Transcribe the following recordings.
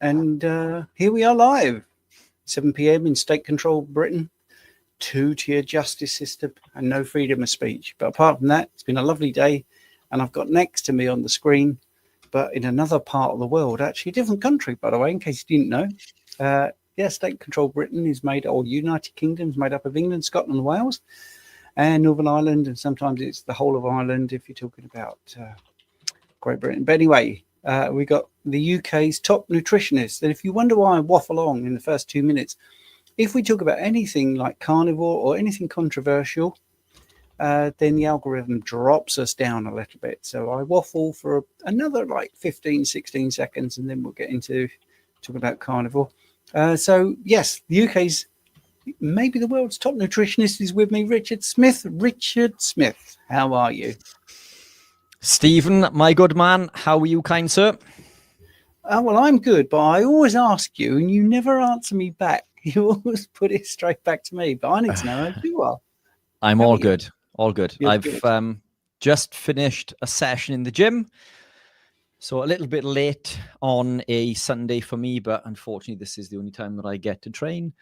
And here we are live, 7 p.m. in state-controlled Britain, two-tier justice system and no freedom of speech. But apart from that, it's been a lovely day. And I've got next to me on the screen, but in another part of the world, actually a different country, by the way, in case you didn't know. State-controlled Britain is made, or United Kingdom is made up of England, Scotland, and Wales, and Northern Ireland, and sometimes it's the whole of Ireland if you're talking about Great Britain. But anyway, we got the UK's top nutritionist. And if you wonder why I waffle on in the first 2 minutes, if we talk about anything like carnivore or anything controversial, then the algorithm drops us down a little bit. So I waffle for another like 15, 16 seconds, and then we'll get into talking about carnivore. So yes, the UK's, maybe the world's top nutritionist is with me, Richard Smith. Richard Smith, how are you? Stephen, my good man, how are you, kind sir? Well, I'm good, but I always ask you, and you never answer me back. You always put it straight back to me, but I need to know how you are. I'm all good, all good. You're I've good. Just finished a session in the gym, so a little bit late on a Sunday for me, but unfortunately, this is the only time that I get to train.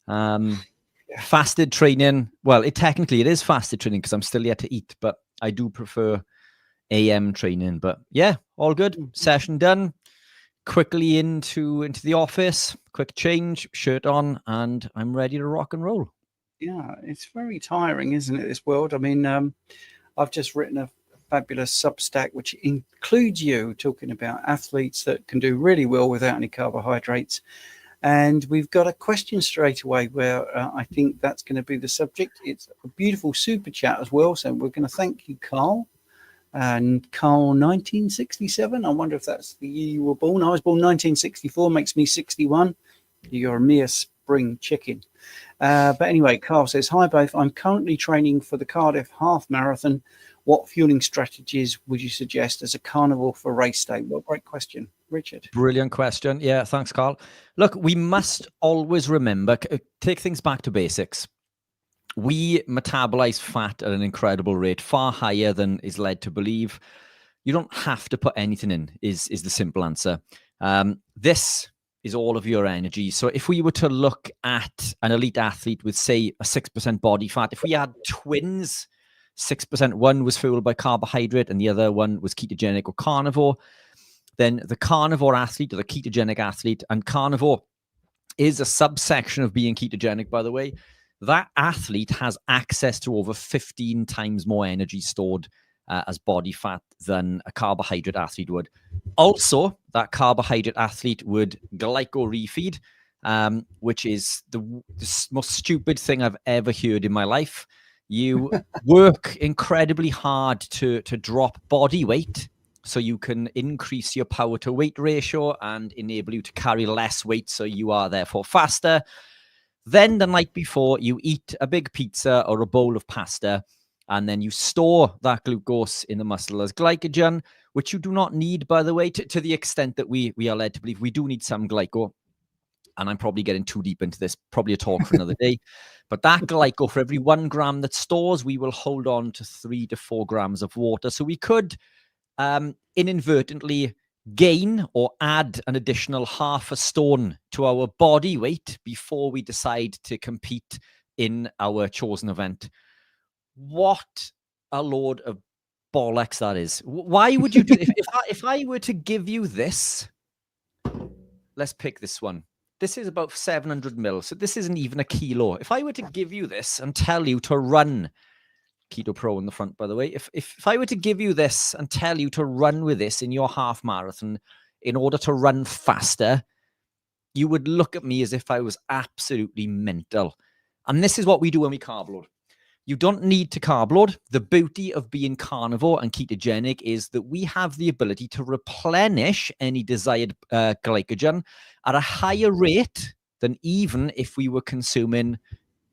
Fasted training, well, technically it is fasted training because I'm still yet to eat, but I do prefer AM training. But yeah, all good. Session done. Quickly into the office, quick change, shirt on, and I'm ready to rock and roll. Yeah, it's very tiring, isn't it, this world? I mean, I've just written a fabulous Substack, which includes you talking about athletes that can do really well without any carbohydrates. And we've got a question straight away where I think that's going to be the subject. It's a beautiful super chat as well. So we're going to thank you, Carl. And Carl, 1967. I wonder if that's the year you were born. I was born 1964, makes me 61. You're a mere spring chicken. But anyway, Carl says, hi both. I'm currently training for the Cardiff Half Marathon. What fueling strategies would you suggest as a carnivore for race day? What a great question, Richard. Brilliant question. Yeah, thanks, Carl. Look, we must always remember, take things back to basics. We metabolize fat at an incredible rate, far higher than is led to believe. You don't have to put anything in, is the simple answer. This is all of your energy. So if we were to look at an elite athlete with, say, a 6% body fat, if we had twins, 6%, one was fueled by carbohydrate and the other one was ketogenic or carnivore, then the carnivore athlete or the ketogenic athlete, and carnivore is a subsection of being ketogenic, by the way, that athlete has access to over 15 times more energy stored as body fat than a carbohydrate athlete would. Also, that carbohydrate athlete would glyco-refeed, which is the most stupid thing I've ever heard in my life. You work incredibly hard to drop body weight so you can increase your power to weight ratio and enable you to carry less weight, so you are therefore faster. Then the night before, you eat a big pizza or a bowl of pasta, and then you store that glucose in the muscle as glycogen, which you do not need, by the way, to the extent that we are led to believe. We do need some glyco, and I'm probably getting too deep into this, probably a talk for another day. But that glyco, for every 1 gram that stores, we will hold on to 3 to 4 grams of water. So we could inadvertently gain or add an additional half a stone to our body weight before we decide to compete in our chosen event. What a load of bollocks that is. Why would you do if I were to give you this, let's pick this one. This is about 700 mil, so this isn't even a kilo. If I were to give you this and tell you to run, Keto Pro in the front, by the way. If I were to give you this and tell you to run with this in your half marathon in order to run faster, you would look at me as if I was absolutely mental. And this is what we do when we carb load. You don't need to carb load. The beauty of being carnivore and ketogenic is that we have the ability to replenish any desired glycogen at a higher rate than even if we were consuming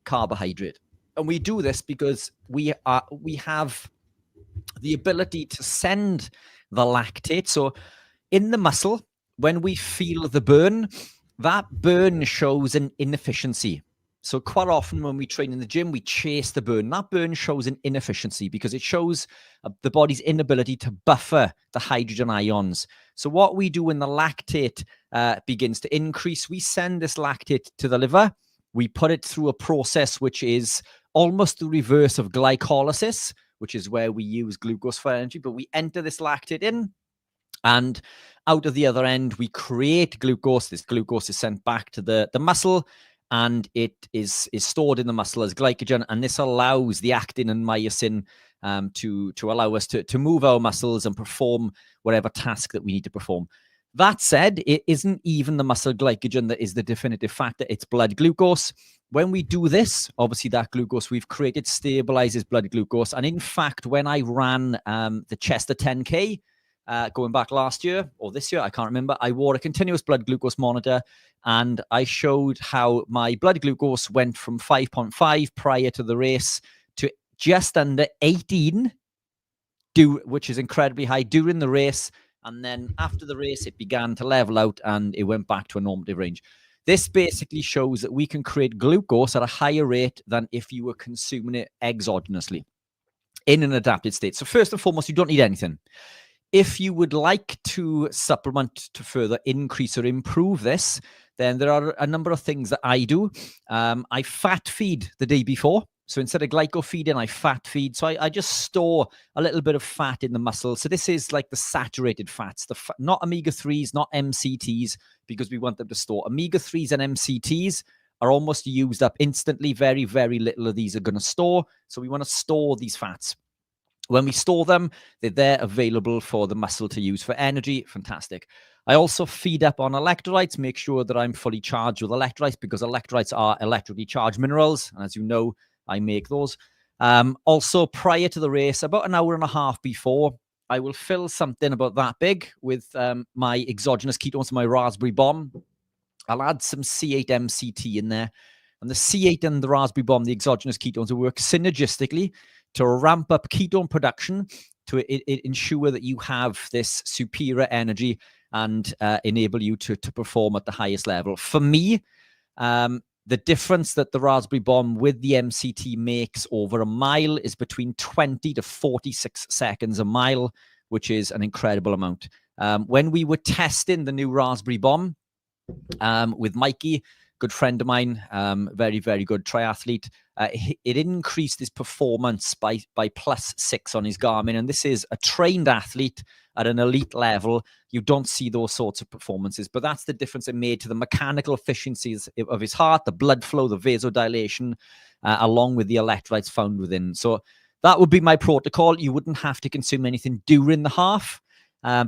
carbohydrate. And we do this because we have the ability to send the lactate. So in the muscle, when we feel the burn, that burn shows an inefficiency. So quite often when we train in the gym, we chase the burn. That burn shows an inefficiency because it shows the body's inability to buffer the hydrogen ions. So what we do when the lactate begins to increase, we send this lactate to the liver. We put it through a process which is almost the reverse of glycolysis, which is where we use glucose for energy. But we enter this lactate in, and out of the other end, we create glucose. This glucose is sent back to the muscle, and it is stored in the muscle as glycogen. And this allows the actin and myosin to allow us to move our muscles and perform whatever task that we need to perform. That said, it isn't even the muscle glycogen that is the definitive factor. It's blood glucose. When we do this, obviously that glucose we've created stabilizes blood glucose. And in fact, when I ran the Chester 10K, going back last year or this year, I can't remember, I wore a continuous blood glucose monitor, and I showed how my blood glucose went from 5.5 prior to the race to just under 18, which is incredibly high during the race. And then after the race, it began to level out and it went back to a normative range. This basically shows that we can create glucose at a higher rate than if you were consuming it exogenously in an adapted state. So first and foremost, you don't need anything. If you would like to supplement to further increase or improve this, then there are a number of things that I do. I fat feed the day before. So instead of glyco feeding, I fat feed. So I just store a little bit of fat in the muscle. So this is like the saturated fats, not omega-3s, not MCTs, because we want them to store. Omega-3s and MCTs are almost used up instantly. Very, very little of these are going to store. So we want to store these fats. When we store them, they're there available for the muscle to use for energy. Fantastic. I also feed up on electrolytes, make sure that I'm fully charged with electrolytes, because electrolytes are electrically charged minerals. And as you know, I make those. Also, prior to the race, about an hour and a half before, I will fill something about that big with my exogenous ketones, my raspberry bomb. I'll add some C8 MCT in there. And the C8 and the raspberry bomb, the exogenous ketones, will work synergistically to ramp up ketone production to ensure that you have this superior energy and enable you to perform at the highest level. For me, the difference that the raspberry bomb with the MCT makes over a mile is between 20 to 46 seconds a mile, which is an incredible amount. When we were testing the new raspberry bomb with Mikey, good friend of mine, very, very good triathlete, it increased his performance by +6 on his Garmin. And this is a trained athlete at an elite level. You don't see those sorts of performances, but that's the difference it made to the mechanical efficiencies of his heart, the blood flow, the vasodilation, along with the electrolytes found within. So that would be my protocol. You wouldn't have to consume anything during the half,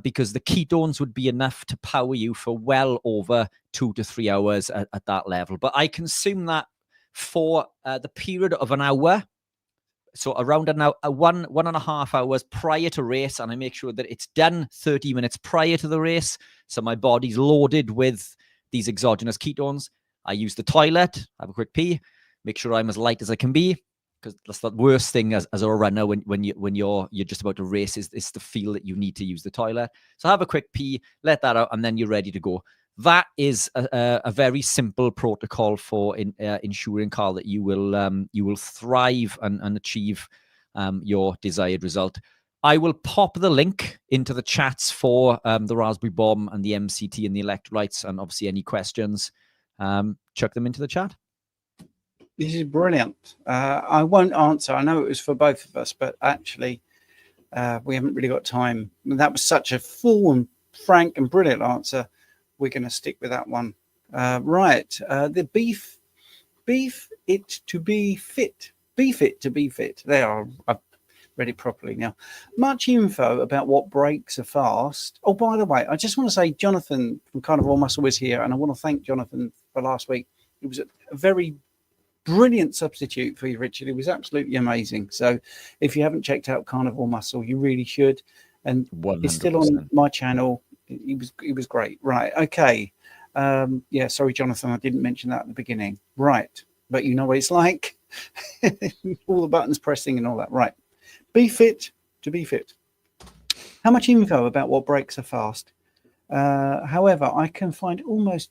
because the ketones would be enough to power you for well over 2 to 3 hours at that level. But I consume that for the period of an hour. So around an hour, 1.5 hours prior to race. And I make sure that it's done 30 minutes prior to the race. So my body's loaded with these exogenous ketones. I use the toilet, have a quick pee, make sure I'm as light as I can be, because that's the worst thing as a runner when you're just about to race is to feel that you need to use the toilet. So have a quick pee, let that out, and then you're ready to go. That is a very simple protocol for ensuring, Carl, that you will thrive and achieve your desired result. I will pop the link into the chats for the raspberry bomb and the MCT and the electrolytes, and obviously any questions, chuck them into the chat. This is brilliant. I won't answer. I know it was for both of us, but actually we haven't really got time. That was such a full and frank and brilliant answer. We're going to stick with that one. Right. The beef it to be fit. Beef it to be fit. There are. I've read it properly now. Much info about what breaks a fast. Oh, by the way, I just want to say Jonathan from Carnivore Muscle was here, and I want to thank Jonathan for last week. It was a very brilliant substitute for you, Richard. It was absolutely amazing. So if you haven't checked out Carnivore Muscle, you really should. And 100%. It's still on my channel. It was great. Right. Okay. Yeah, sorry, Jonathan, I didn't mention that at the beginning. Right. But you know what it's like. All the buttons pressing and all that. Right. Be fit to be fit. How much info about what breaks a fast? However, I can find almost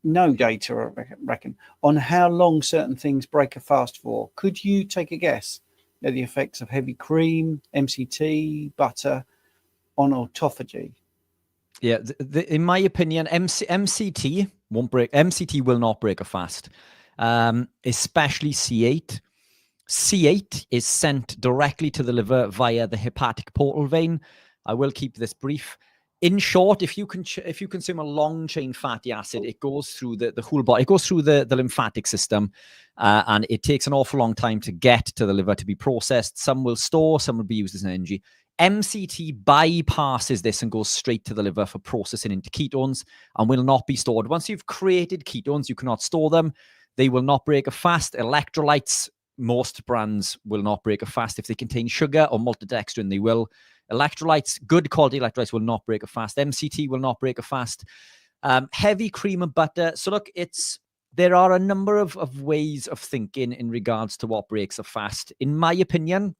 no data, I reckon, on how long certain things break a fast for. Could you take a guess at the effects of heavy cream, MCT, butter on autophagy? Yeah, in my opinion, MCT won't break. MCT will not break a fast, especially C8. C8 is sent directly to the liver via the hepatic portal vein. I will keep this brief. In short, if you consume a long chain fatty acid, it goes through the whole body. It goes through the lymphatic system, and it takes an awful long time to get to the liver to be processed. Some will store, some will be used as an energy. MCT bypasses this and goes straight to the liver for processing into ketones and will not be stored. Once you've created ketones, you cannot store them. They will not break a fast. Electrolytes, most brands will not break a fast. If they contain sugar or maltodextrin, they will. Electrolytes, good quality electrolytes, will not break a fast. MCT will not break a fast. Heavy cream and butter. So look, there are a number of ways of thinking in regards to what breaks a fast. In my opinion,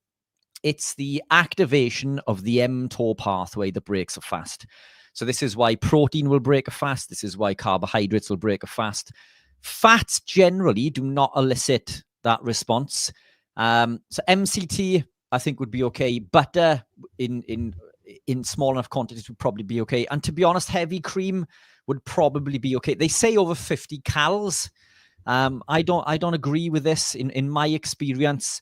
it's the activation of the mTOR pathway that breaks a fast. So this is why protein will break a fast. This is why carbohydrates will break a fast. Fats generally do not elicit that response. So MCT, I think, would be okay. Butter in small enough quantities would probably be okay. And to be honest, heavy cream would probably be okay. They say over 50 calories. I don't agree with this. In my experience,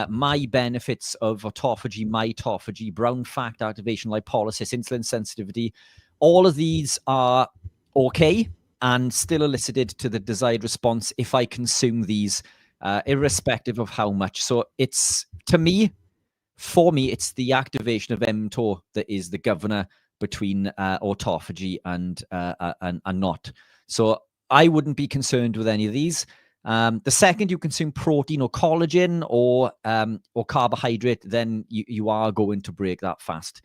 my benefits of autophagy, mitophagy, brown fat activation, lipolysis, insulin sensitivity, all of these are okay and still elicited to the desired response if I consume these, irrespective of how much. So for me, it's the activation of mTOR that is the governor between autophagy and not. So I wouldn't be concerned with any of these. The second you consume protein or collagen or carbohydrate, then you are going to break that fast.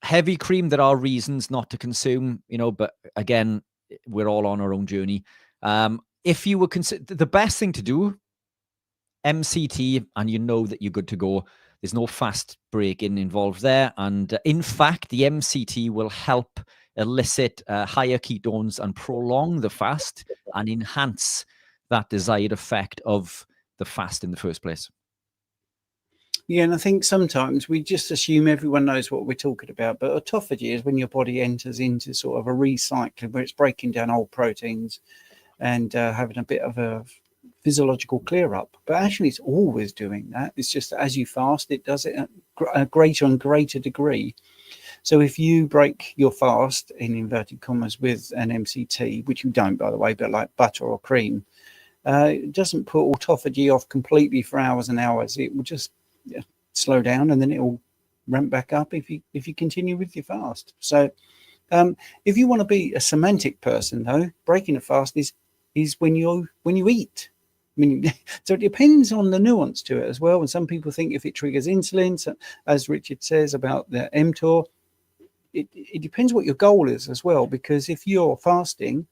Heavy cream, there are reasons not to consume, but again, we're all on our own journey. If you were the best thing to do, MCT, and you know that you're good to go. There's no fast break-in involved there. And in fact, the MCT will help elicit higher ketones and prolong the fast and enhance that desired effect of the fast in the first place. Yeah, and I think sometimes we just assume everyone knows what we're talking about, but autophagy is when your body enters into sort of a recycling where it's breaking down old proteins and having a bit of a physiological clear up. But actually, it's always doing that. It's just as you fast, it does it at a greater and greater degree. So if you break your fast, in inverted commas, with an MCT, which you don't, by the way, but like butter or cream, it doesn't put autophagy off completely for hours and hours. It will just slow down, and then it will ramp back up if you continue with your fast. So if you want to be a semantic person, though, breaking a fast is when you eat. I mean, so it depends on the nuance to it as well. And some people think if it triggers insulin, so, as Richard says about the mTOR, it depends what your goal is as well. Because if you're fasting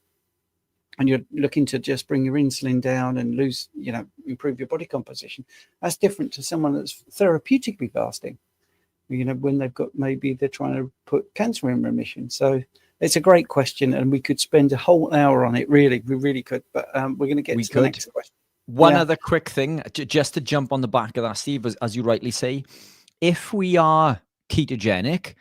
and you're looking to just bring your insulin down and lose, improve your body composition, that's different to someone that's therapeutically fasting. When maybe they're trying to put cancer in remission. So it's a great question, and we could spend a whole hour on it. Really, we really could. But we're going to get to the next question. One other quick thing, just to jump on the back of that, Steve, as you rightly say, if we are ketogenic,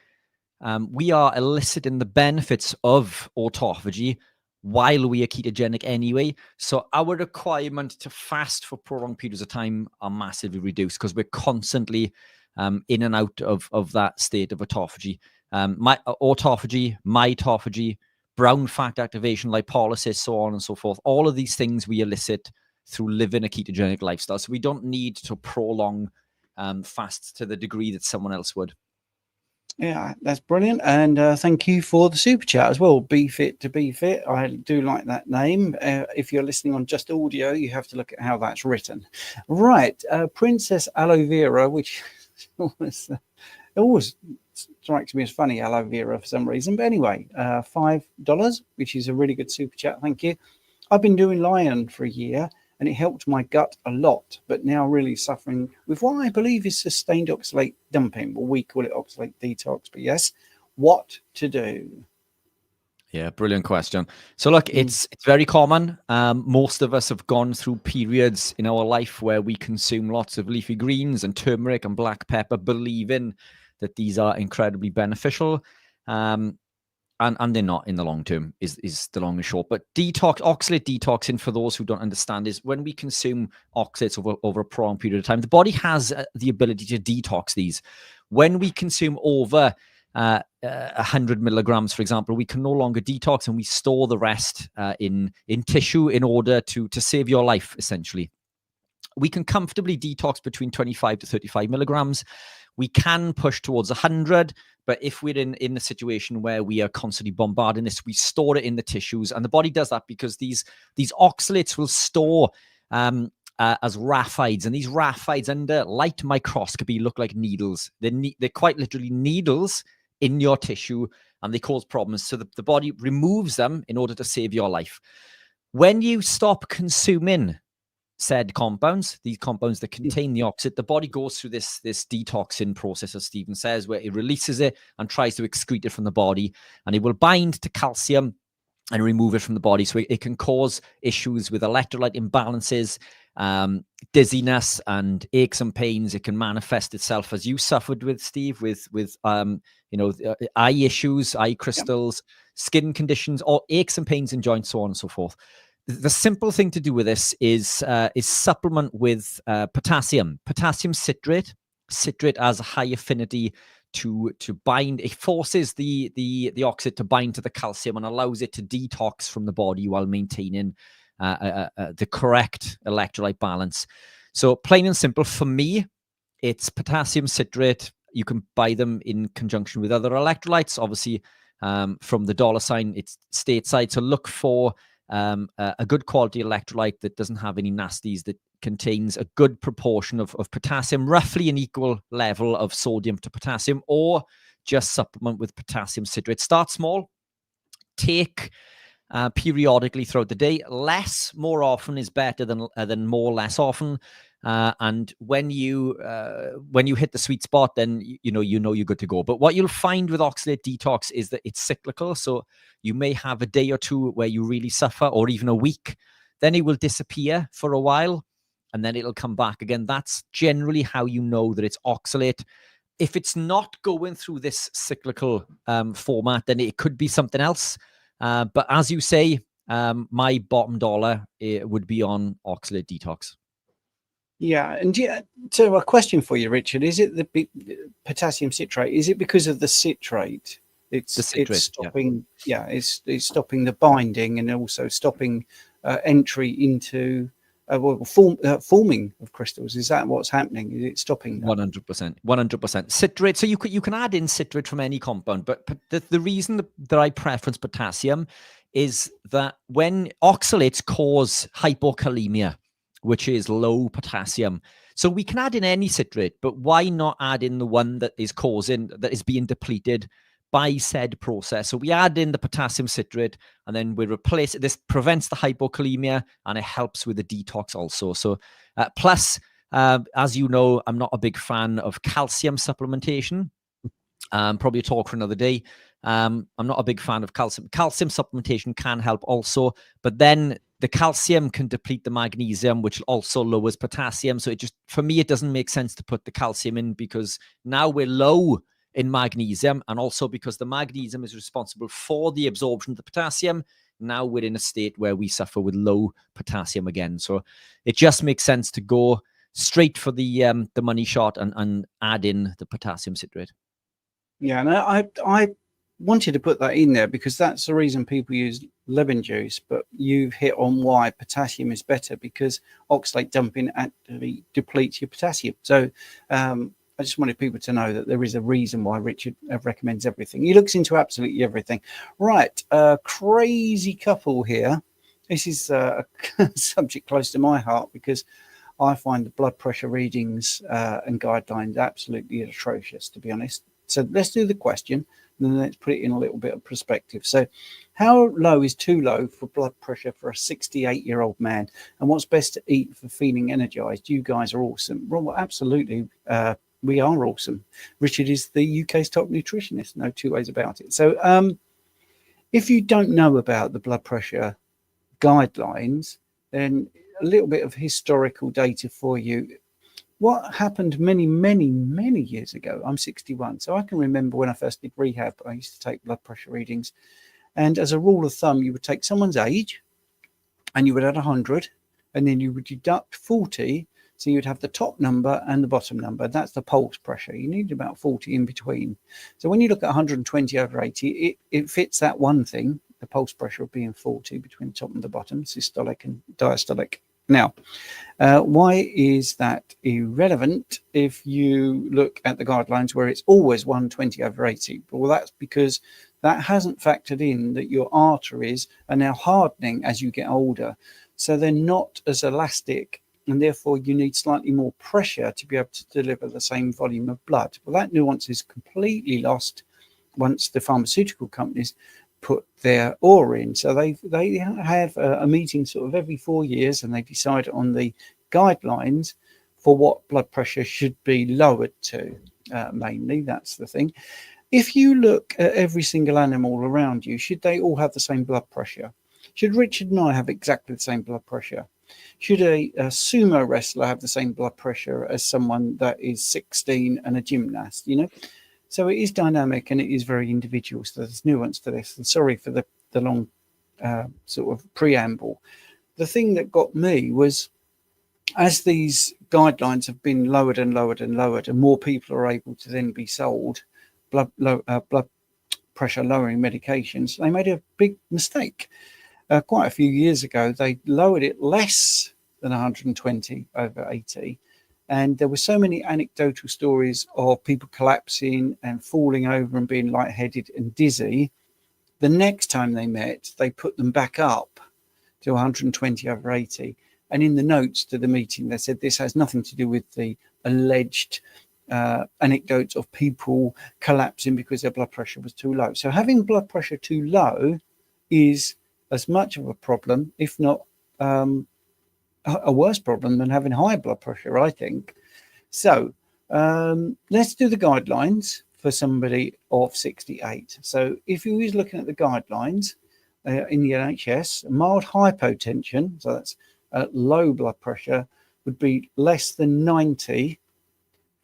we are eliciting the benefits of autophagy while we are ketogenic anyway. So our requirement to fast for prolonged periods of time are massively reduced because we're constantly in and out of that state of autophagy. Autophagy, mitophagy, brown fat activation, lipolysis, so on and so forth. All of these things we elicit through living a ketogenic lifestyle. So we don't need to prolong fasts to the degree that someone else would. Yeah, that's brilliant. And thank you for the super chat as well. Be Fit to Be Fit. I do like that name. If you're listening on just audio, you have to look at how that's written. Right. Princess Aloe Vera, which always strikes me as funny, aloe vera, for some reason. But anyway, $5, which is a really good super chat. Thank you. I've been doing Lion for a year, and it helped my gut a lot, but now really suffering with what I believe is sustained oxalate dumping. Well, we call it oxalate detox, but yes, what to do? Yeah, brilliant question. So look, it's very common. Most of us have gone through periods in our life where we consume lots of leafy greens and turmeric and black pepper, believing that these are incredibly beneficial. And they're not in the long term, is the long and short. But oxalate detoxing, for those who don't understand, is when we consume oxalates over a prolonged period of time, the body has the ability to detox these. When we consume over 100 milligrams, for example, we can no longer detox, and we store the rest in tissue in order to save your life, essentially. We can comfortably detox between 25 to 35 milligrams. We can push towards 100, but if we're in a situation where we are constantly bombarding this, we store it in the tissues, and the body does that because these oxalates will store as raphides, and these raphides under light microscopy look like needles. They're quite literally needles in your tissue, and they cause problems. So the body removes them in order to save your life. When you stop consuming said compounds, these compounds that contain the oxalate, the body goes through this detoxing process, as Stephen says, where it releases it and tries to excrete it from the body, and it will bind to calcium and remove it from the body. So it can cause issues with electrolyte imbalances, dizziness, and aches and pains. It can manifest itself, as you suffered with, Steve, with eye issues, eye crystals, skin conditions, or aches and pains in joints, so on and so forth. The simple thing to do with this is supplement with potassium citrate. Citrate has a high affinity to bind. It forces the oxalate to bind to the calcium and allows it to detox from the body while maintaining the correct electrolyte balance. So plain and simple, for me, it's potassium citrate. You can buy them in conjunction with other electrolytes. Obviously, from the $sign, it's stateside. So look for a good quality electrolyte that doesn't have any nasties, that contains a good proportion of potassium, roughly an equal level of sodium to potassium, or just supplement with potassium citrate. Start small, take periodically throughout the day. Less more often is better than more less often. And when you hit the sweet spot, then you know you're good to go. But what you'll find with oxalate detox is that it's cyclical. So you may have a day or two where you really suffer, or even a week. Then it will disappear for a while, and then it'll come back again. That's generally how you know that it's oxalate. If it's not going through this cyclical format, then it could be something else. But as you say, my bottom dollar would be on oxalate detox. Yeah, and so a question for you, Richard: is it the potassium citrate? Is it because of the citrate? It's stopping. Yeah, it's stopping the binding and also stopping entry into forming of crystals. Is that what's happening? Is it stopping that? 100%. Citrate. So you can add in citrate from any compound, but the reason that I preference potassium is that when oxalates cause hypokalemia, which is low potassium. So we can add in any citrate, but why not add in the one that is being depleted by said process? So we add in the potassium citrate, and then we replace it. This prevents the hypokalemia, and it helps with the detox also. So plus, as you know, I'm not a big fan of calcium supplementation. Probably a talk for another day. I'm not a big fan of calcium. Calcium supplementation can help also, but then the calcium can deplete the magnesium, which also lowers potassium. So for me, it doesn't make sense to put the calcium in, because now we're low in magnesium, and also because the magnesium is responsible for the absorption of the potassium. Now we're in a state where we suffer with low potassium again. So it just makes sense to go straight for the money shot and add in the potassium citrate. Yeah, and I wanted to put that in there because that's the reason people use lemon juice, but you've hit on why potassium is better, because oxalate dumping actually depletes your potassium. So I just wanted people to know that there is a reason why Richard recommends everything. He looks into absolutely everything. Right, crazy couple here. This is a subject close to my heart because I find the blood pressure readings and guidelines absolutely atrocious, to be honest. So let's do the question, and then let's put it in a little bit of perspective. So how low is too low for blood pressure for a 68-year-old man? And what's best to eat for feeling energized? You guys are awesome. Well, absolutely. We are awesome. Richard is the UK's top nutritionist. No two ways about it. So If you don't know about the blood pressure guidelines, then a little bit of historical data for you. What happened many, many, many years ago, I'm 61, so I can remember when I first did rehab, I used to take blood pressure readings. And as a rule of thumb, you would take someone's age and you would add 100, and then you would deduct 40. So you'd have the top number and the bottom number. That's the pulse pressure. You need about 40 in between. So when you look at 120/80, it fits that one thing, the pulse pressure of being 40 between the top and the bottom, systolic and diastolic. Now, why is that irrelevant if you look at the guidelines where it's always 120/80? Well, that's because that hasn't factored in that your arteries are now hardening as you get older. So they're not as elastic, and therefore you need slightly more pressure to be able to deliver the same volume of blood. Well, that nuance is completely lost once the pharmaceutical companies put their oar in. So they have a meeting sort of every 4 years, and they decide on the guidelines for what blood pressure should be lowered to. Mainly, that's the thing. If you look at every single animal around you, should they all have the same blood pressure? Should Richard and I have exactly the same blood pressure? Should a sumo wrestler have the same blood pressure as someone that is 16 and a gymnast? So it is dynamic and it is very individual. So there's nuance to this. And sorry for the long sort of preamble. The thing that got me was, as these guidelines have been lowered and lowered and lowered, and more people are able to then be sold blood pressure lowering medications, they made a big mistake. Quite a few years ago, they lowered it less than 120/80. And there were so many anecdotal stories of people collapsing and falling over and being lightheaded and dizzy. The next time they met, they put them back up to 120/80. And in the notes to the meeting, they said this has nothing to do with the alleged anecdotes of people collapsing because their blood pressure was too low. So having blood pressure too low is as much of a problem, if not a worse problem, than having high blood pressure, I think. So let's do the guidelines for somebody of 68. So if you was looking at the guidelines in the NHS, mild hypotension, so that's low blood pressure, would be less than 90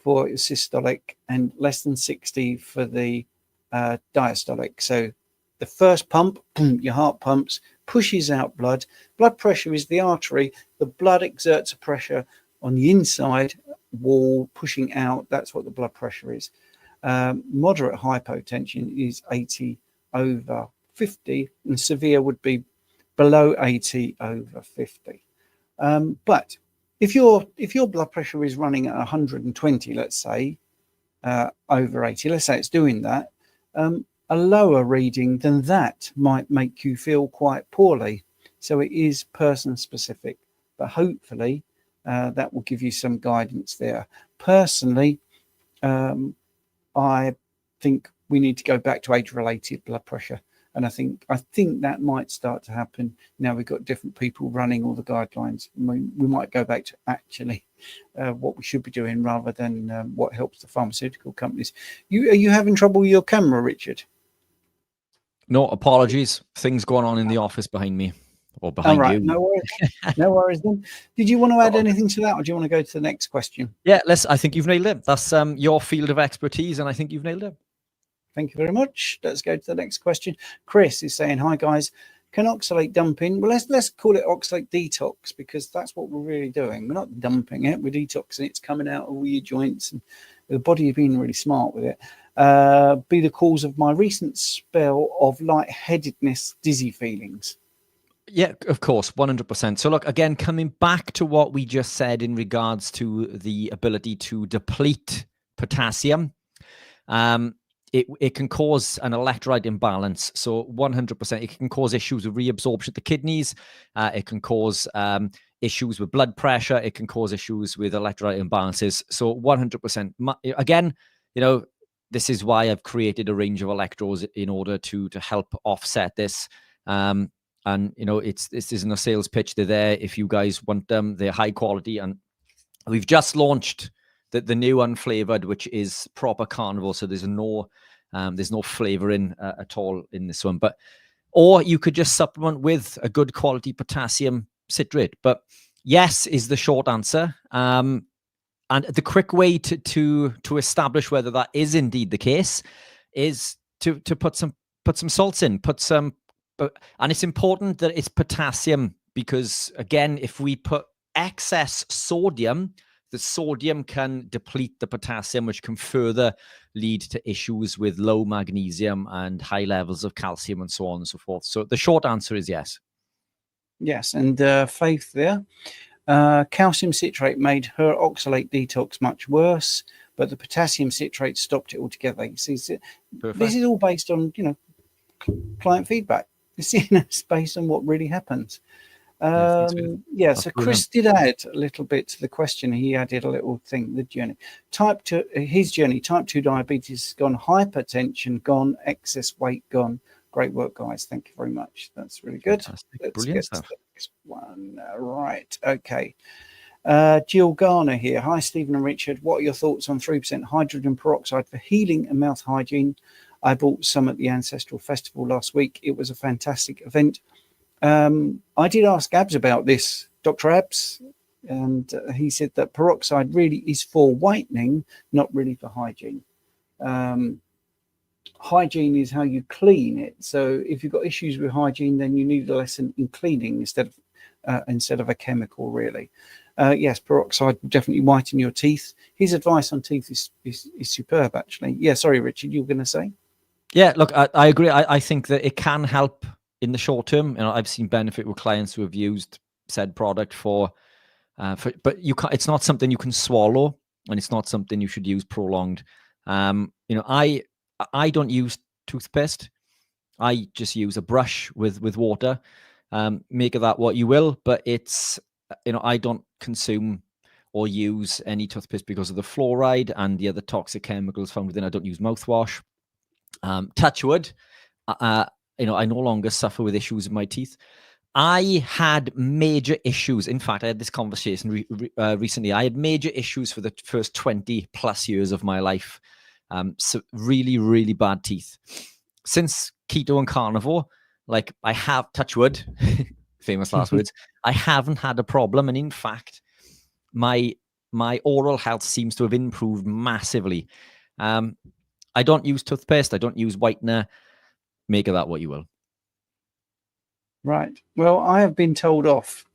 for systolic and less than 60 for the diastolic. So the first pump, boom, your heart pumps, pushes out blood. Blood pressure is the artery. The blood exerts a pressure on the inside wall, pushing out. That's what the blood pressure is. Moderate hypotension is 80/50, and severe would be below 80/50. But if your blood pressure is running at 120, let's say, over 80, let's say it's doing that, a lower reading than that might make you feel quite poorly. So it is person specific, but hopefully that will give you some guidance there. Personally, I think we need to go back to age-related blood pressure. And I think that might start to happen now. We've got different people running all the guidelines. We might go back to actually what we should be doing rather than what helps the pharmaceutical companies. Are you having trouble with your camera, Richard? No, apologies. Things going on in the office behind me or behind you. No worries. No worries then. Did you want to add anything to that, or do you want to go to the next question? Yeah, I think you've nailed it. That's your field of expertise, and I think you've nailed it. Thank you very much. Let's go to the next question. Chris is saying, hi guys, can oxalate dumping? Well, let's call it oxalate detox, because that's what we're really doing. We're not dumping it, we're detoxing it. It's coming out of all your joints, and the body has been really smart with it. Be the cause of my recent spell of lightheadedness, dizzy feelings. Yeah, of course, 100%. So look, again, coming back to what we just said in regards to the ability to deplete potassium, it can cause an electrolyte imbalance. So 100%, it can cause issues with reabsorption of the kidneys. It can cause issues with blood pressure. It can cause issues with electrolyte imbalances. So 100%. Again, this is why I've created a range of electrodes in order to help offset this. And this isn't a sales pitch. They're there if you guys want them. They're high quality, and we've just launched the new unflavored, which is proper carnivore. So there's no flavoring at all in this one. But or you could just supplement with a good quality potassium citrate. But yes is the short answer. And the quick way to establish whether that is indeed the case is to put some salts in, and it's important that it's potassium, because again, if we put excess sodium, the sodium can deplete the potassium, which can further lead to issues with low magnesium and high levels of calcium and so on and so forth. So the short answer is yes. Yes, and Faith there. Calcium citrate made her oxalate detox much worse, but the potassium citrate stopped it altogether. You see, this is all based on, client feedback. It's based on what really happens. So Chris did add a little bit to the question. He added a little thing, the journey. Type 2 diabetes gone, hypertension gone, excess weight gone. Great work, guys. Thank you very much. That's really good. Let's get to the next one. Right. Okay. Jill Garner here. Hi, Stephen and Richard. What are your thoughts on 3% hydrogen peroxide for healing and mouth hygiene? I bought some at the Ancestral Festival last week. It was a fantastic event. I did ask Abs about this, Dr. Abs, and he said that peroxide really is for whitening, not really for hygiene. Hygiene is how you clean it. So if you've got issues with hygiene, then you need a lesson in cleaning instead of a chemical, really. Yes, peroxide will definitely whiten your teeth. His advice on teeth is superb, actually. Yeah, sorry, Richard, you were going to say? Yeah, look, I agree. I think that it can help in the short term. I've seen benefit with clients who have used said product but you can't, it's not something you can swallow, and it's not something you should use prolonged. I don't use toothpaste. I just use a brush with water. Make of that what you will, but it's, I don't consume or use any toothpaste because of the fluoride and the other toxic chemicals found within. I don't use mouthwash. Touch wood. I no longer suffer with issues with my teeth. I had major issues. In fact, I had this conversation recently. I had major issues for the first 20 plus years of my life. So really, really bad teeth. Since keto and carnivore, like I have, touch wood, famous last words, I haven't had a problem. And in fact, my oral health seems to have improved massively. I don't use toothpaste. I don't use whitener. Make of that what you will. Right. Well, I have been told off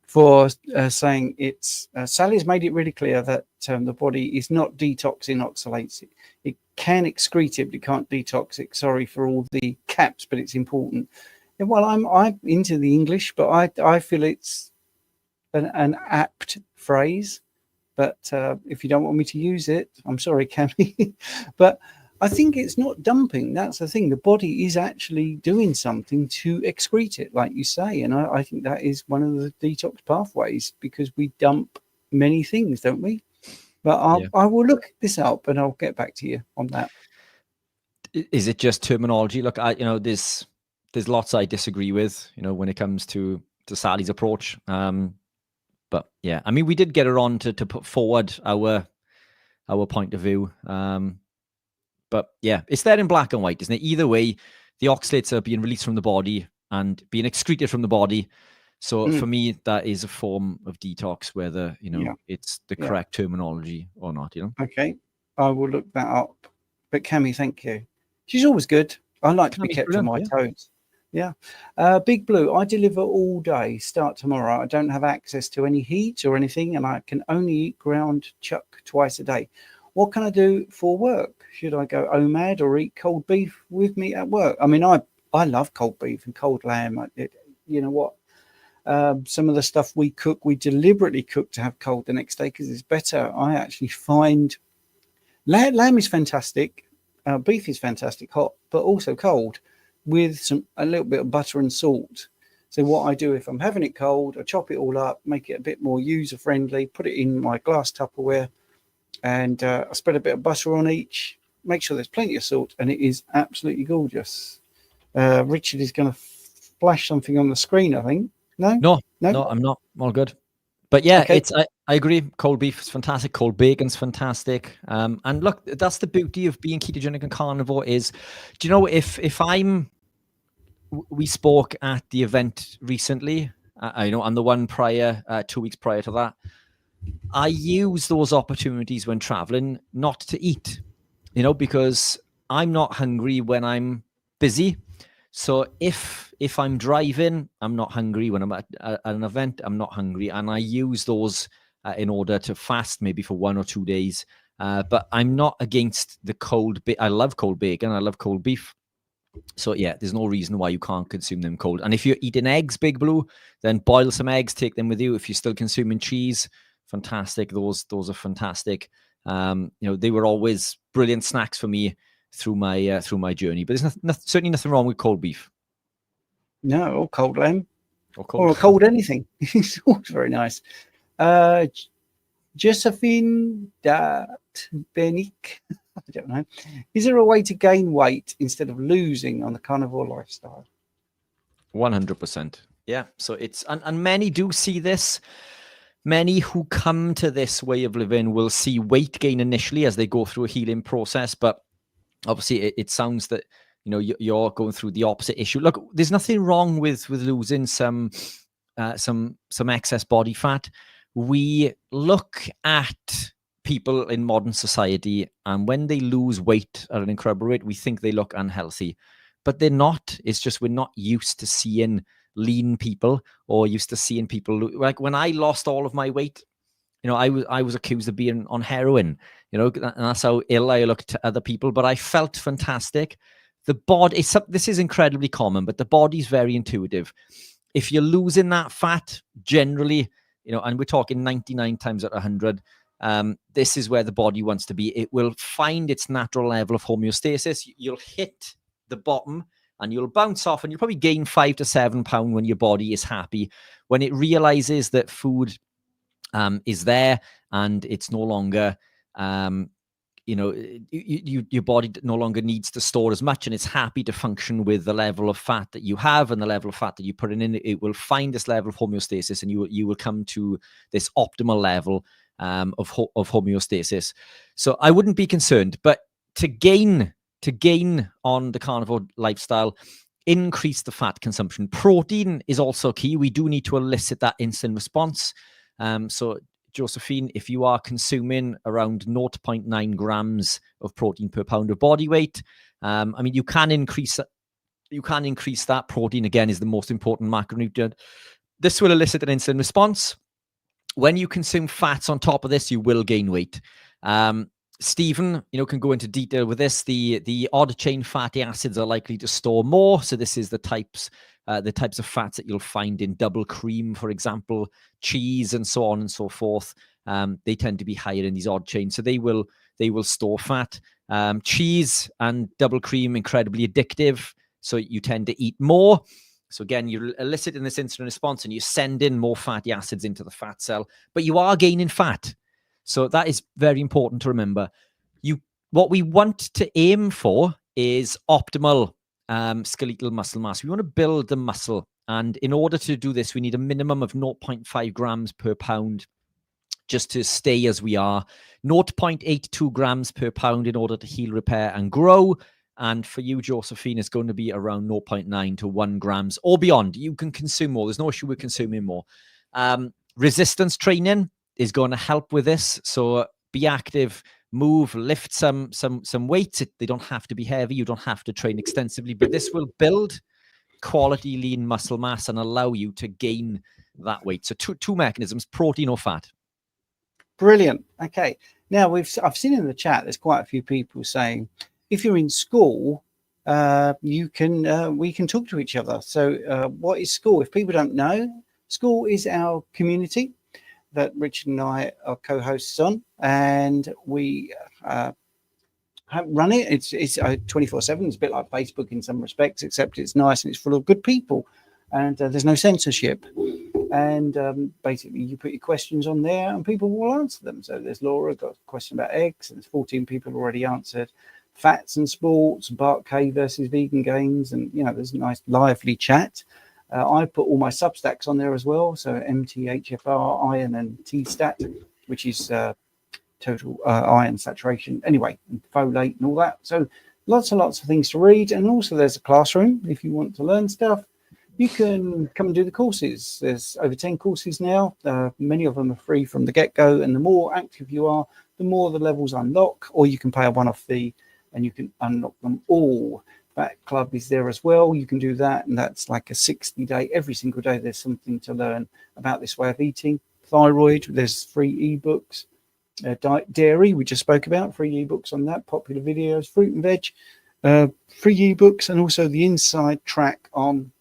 for saying it's Sally's made it really clear that the body is not detoxing oxalates. It can excrete it, but it can't detox it. Sorry for all the caps, but it's important. And well, I'm into the English, but I feel it's an apt phrase. But if you don't want me to use it, I'm sorry, Cammy. But I think it's not dumping. That's the thing. The body is actually doing something to excrete it, like you say. And I think that is one of the detox pathways, because we dump many things, don't we? But I will look this up and I'll get back to you on that. Is it just terminology? Look, there's lots I disagree with, when it comes to Sally's approach. But yeah, I mean, we did get her on to put forward our point of view. But yeah, it's there in black and white, isn't it? Either way, the oxalates are being released from the body and being excreted from the body. So for me, that is a form of detox, whether, it's the correct terminology or not, Okay, I will look that up. But Cammy, thank you. She's always good. I like to be kept on my toes. Yeah. Big Blue, I deliver all day, start tomorrow. I don't have access to any heat or anything, and I can only eat ground chuck twice a day. What can I do for work? Should I go OMAD or eat cold beef with me at work? I mean, I love cold beef and cold lamb. You know what? Some of the stuff we cook, we deliberately cook to have cold the next day because it's better. I actually find lamb is fantastic. Beef is fantastic hot, but also cold with a little bit of butter and salt. So what I do if I'm having it cold, I chop it all up, make it a bit more user-friendly, put it in my glass Tupperware, and I spread a bit of butter on each, make sure there's plenty of salt, and it is absolutely gorgeous. Richard is going to flash something on the screen, I think. No, I'm not. All good. But yeah, okay. I agree. Cold beef is fantastic. Cold bacon's fantastic. And look, that's the beauty of being ketogenic and carnivore is, do you know, if I'm we spoke at the event recently, I know, and the one prior, 2 weeks prior to that. I use those opportunities when traveling not to eat, because I'm not hungry when I'm busy. So if I'm driving, I'm not hungry. When I'm at an event, I'm not hungry. And I use those in order to fast maybe for 1 or 2 days. But I'm not against the cold. I love cold bacon. I love cold beef. So yeah, there's no reason why you can't consume them cold. And if you're eating eggs, Big Blue, then boil some eggs, take them with you. If you're still consuming cheese, fantastic. Those are fantastic. They were always brilliant snacks for me through my journey. But there's certainly nothing wrong with cold beef. No, or cold lamb, or cold anything. It's always very nice. Josephine Benik, I don't know. Is there a way to gain weight instead of losing on the carnivore lifestyle? 100%. Yeah. So it's and many do see this. Many who come to this way of living will see weight gain initially as they go through a healing process, but obviously it sounds that you're going through the opposite issue. Look, there's nothing wrong with losing some excess body fat. We look at people in modern society, and when they lose weight at an incredible rate, we think they look unhealthy, but they're not. It's just we're not used to seeing lean people, or used to seeing people like when I lost all of my weight. I was accused of being on heroin, and that's how ill I looked to other people. But I felt fantastic. The body, this is incredibly common, but the body's very intuitive. If you're losing that fat, generally, and we're talking 99 times out of 100, this is where the body wants to be. It will find its natural level of homeostasis. You'll hit the bottom and you'll bounce off, and you'll probably gain 5 to 7 pounds when your body is happy, when it realizes that food is there and it's no longer, your body no longer needs to store as much, and it's happy to function with the level of fat that you have and the level of fat that you put in. It will find this level of homeostasis, and you will come to this optimal level of homeostasis. So I wouldn't be concerned, but to gain on the carnivore lifestyle, increase the fat consumption. Protein is also key. We do need to elicit that insulin response. So Josephine, if you are consuming around 0.9 grams of protein per pound of body weight, you can increase that. Protein, again, is the most important macronutrient. This will elicit an insulin response. When you consume fats on top of this, you will gain weight. Stephen, can go into detail with this. The odd chain fatty acids are likely to store more. So this is the types of fats that you'll find in double cream, for example, cheese, and so on and so forth. They tend to be higher in these odd chains, so they will store fat. Cheese and double cream, incredibly addictive, so you tend to eat more. So again, you're eliciting this insulin response, and you send in more fatty acids into the fat cell, but you are gaining fat. So that is very important to remember. What we want to aim for is optimal skeletal muscle mass. We want to build the muscle, and in order to do this, we need a minimum of 0.5 grams per pound just to stay as we are. 0.82 grams per pound in order to heal, repair, and grow. And for you, Josephine, it's going to be around 0.9 to 1 grams or beyond. You can consume more. There's no issue with consuming more. Resistance training is going to help with this. So be active, move, lift some weights. They don't have to be heavy. You don't have to train extensively, but this will build quality lean muscle mass and allow you to gain that weight. So two mechanisms, protein or fat. Brilliant. Okay. Now I've seen in the chat, there's quite a few people saying, if you're in school, we can talk to each other. So what is school? If people don't know, school is our community that Richard and I are co-hosts on, and we run it. It's 24/7. It's a bit like Facebook in some respects, except it's nice and it's full of good people, and there's no censorship. And basically, you put your questions on there, and people will answer them. So there's Laura got a question about eggs, and there's 14 people already answered. Fats and sports, Bart K versus vegan gains, and there's a nice lively chat. I put all my Substacks on there as well. So MTHFR, iron, and T-stat, which is total iron saturation. Anyway, and folate and all that. So lots and lots of things to read. And also there's a classroom if you want to learn stuff. You can come and do the courses. There's over 10 courses now. Many of them are free from the get-go. And the more active you are, the more the levels unlock, or you can pay a one-off fee and you can unlock them all. Fat Club is there as well. You can do that. And that's like a 60-day, every single day there's something to learn about this way of eating. Thyroid, there's free ebooks. Dairy, we just spoke about, free ebooks on that. Popular videos, fruit and veg, free ebooks, and also the inside track on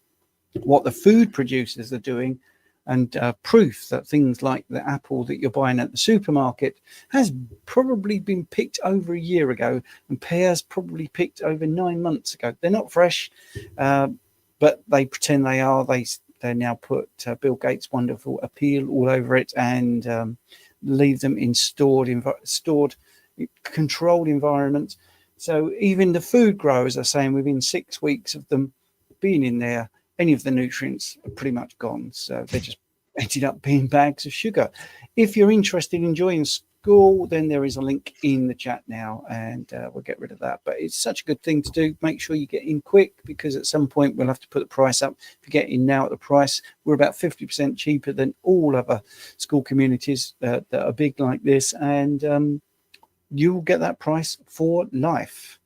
what the food producers are doing, and proof that things like the apple that you're buying at the supermarket has probably been picked over a year ago, and pears probably picked over 9 months ago. They're not fresh, but they pretend they are. They now put Bill Gates' wonderful appeal all over it, and leave them in stored, controlled environments. So even the food growers are saying within 6 weeks of them being in there, any of the nutrients are pretty much gone. So they just ended up being bags of sugar. If you're interested in joining school, then there is a link in the chat now, and we'll get rid of that. But it's such a good thing to do. Make sure you get in quick, because at some point we'll have to put the price up. If you get in now at the price, we're about 50% cheaper than all other school communities that are big like this, and you'll get that price for life.